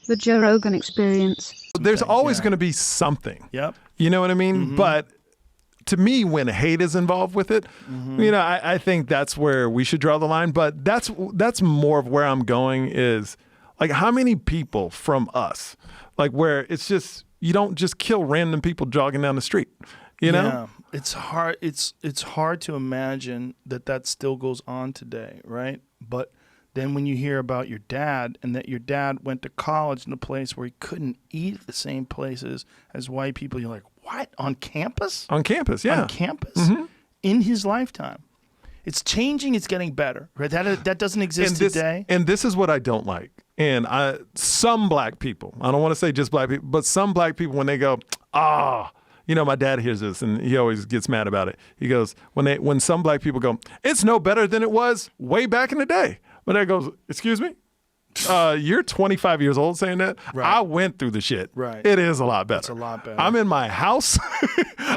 The Joe Rogan Experience. There's always going to be something. Yep. You know what I mean? But to me, when hate is involved with it, I think that's where we should draw the line. But that's more of where I'm going is like how many people from us, like where it's just, you don't just kill random people jogging down the street, you know? Yeah. It's hard. It's hard to imagine that still goes on today, right? But then when you hear about your dad and that your dad went to college in a place where he couldn't eat at the same places as white people, you're like, what? On campus? On campus, yeah. On campus? In his lifetime. It's changing. It's getting better. Right? That doesn't exist today. And this is what I don't like. And some black people, I don't want to say just black people, but some black people, when they go, my dad hears this and he always gets mad about it. He goes, when some black people go, it's no better than it was way back in the day. But I goes, excuse me? You're 25 years old saying that? Right. I went through the shit. Right. It is a lot better. It's a lot better. I'm in my house.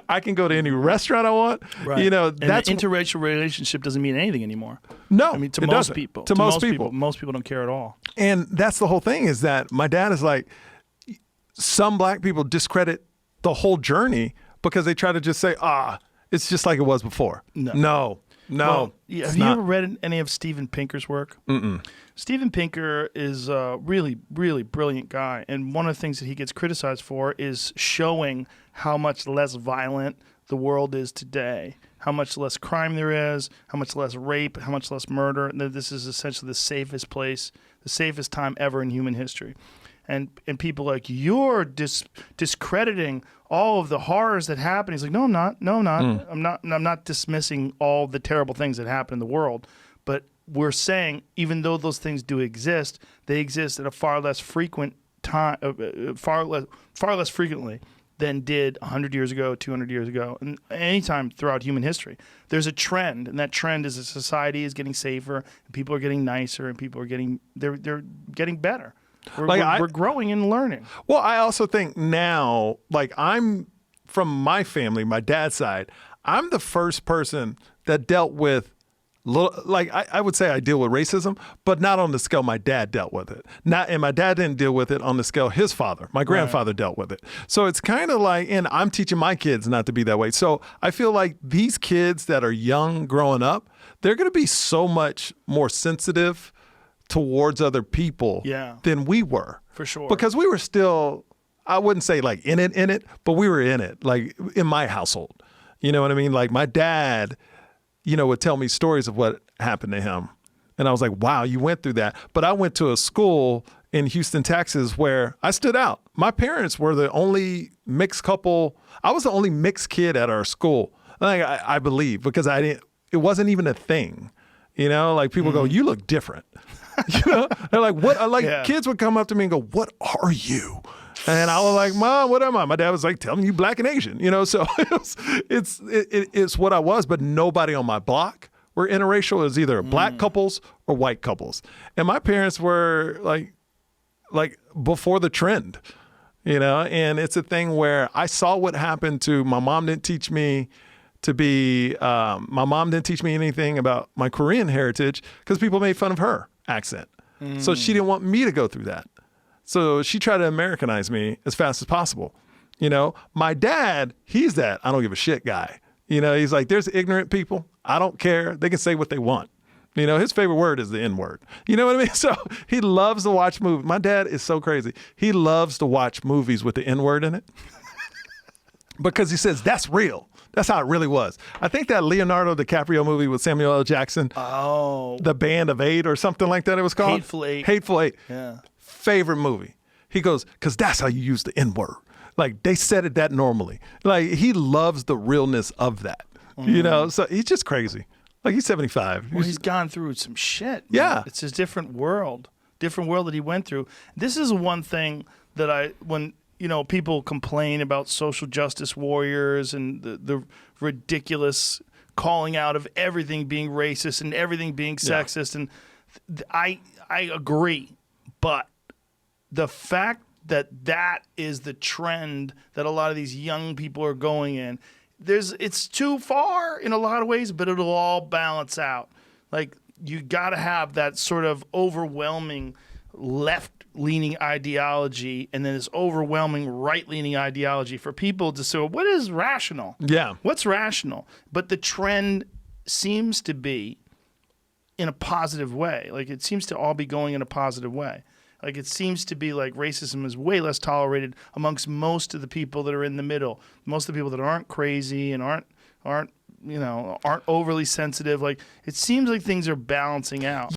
I can go to any restaurant I want. Right. You know, and that's the interracial relationship doesn't mean anything anymore. No, I mean, to it most doesn't. people. To most people. Most people don't care at all. And that's the whole thing is that my dad is like, some black people discredit the whole journey because they try to just say, it's just like it was before. No. Well, have you ever read any of Steven Pinker's work? Mm-mm. Steven Pinker is a really, really brilliant guy. And one of the things that he gets criticized for is showing how much less violent the world is today, how much less crime there is, how much less rape, how much less murder. And that this is essentially the safest place, the safest time ever in human history. And people are like, you're discrediting all of the horrors that happen. He's like, no, I'm not. No, I'm not. I'm not dismissing all the terrible things that happen in the world. But we're saying, even though those things do exist, they exist at a far less frequent time, far less frequently than did 100 years ago, 200 years ago, and any time throughout human history. There's a trend, and that trend is that society is getting safer, and people are getting nicer, and people are they're getting better. We're growing and learning. Well, I also think now, like I'm from my family, my dad's side, I'm the first person that dealt with, I would say I deal with racism, but not on the scale my dad dealt with it. And my dad didn't deal with it on the scale his father, my grandfather dealt with it. So it's kind of like, and I'm teaching my kids not to be that way. So I feel like these kids that are young growing up, they're going to be so much more sensitive towards other people than we were. For sure. Because we were still, I wouldn't say like in it, but we were in it, like in my household. You know what I mean? Like my dad, would tell me stories of what happened to him. And I was like, wow, you went through that. But I went to a school in Houston, Texas, where I stood out. My parents were the only mixed couple. I was the only mixed kid at our school. I believe, because it wasn't even a thing. Like people go, you look different. They're like, what? Kids would come up to me and go, what are you? And I was like, Mom, what am I? My dad was like, tell me you black and Asian, So it's what I was, but nobody on my block were interracial. It was either black couples or white couples. And my parents were like before the trend, and it's a thing where I saw what happened to my mom. Didn't teach me my mom didn't teach me anything about my Korean heritage because people made fun of her accent. So she didn't want me to go through that. So she tried to Americanize me as fast as possible. My dad, he's that I don't give a shit guy. He's like, there's ignorant people. I don't care. They can say what they want. His favorite word is the N-word. You know what I mean? So he loves to watch movies. My dad is so crazy. He loves to watch movies with the N-word in it because he says that's real. That's how it really was. I think that Leonardo DiCaprio movie with Samuel L. Jackson, The Band of Eight or something like that it was called. Hateful Eight. Hateful Eight. Yeah. Favorite movie. He goes, because that's how you use the N-word. Like they said it that normally. Like he loves the realness of that. So he's just crazy. Like he's 75. Well, he's gone through some shit. Yeah. It's a different world that he went through. This is one thing that when people complain about social justice warriors and the ridiculous calling out of everything being racist and everything being sexist. And I agree. But the fact that is the trend that a lot of these young people are going in, it's too far in a lot of ways, but it'll all balance out. Like you got to have that sort of overwhelming left leaning ideology and then this overwhelming right leaning ideology for people to say, what is rational? Yeah. What's rational? But the trend seems to be in a positive way. Like it seems to all be going in a positive way. Like it seems to be like racism is way less tolerated amongst most of the people that are in the middle. Most of the people that aren't crazy and aren't overly sensitive. Like it seems like things are balancing out.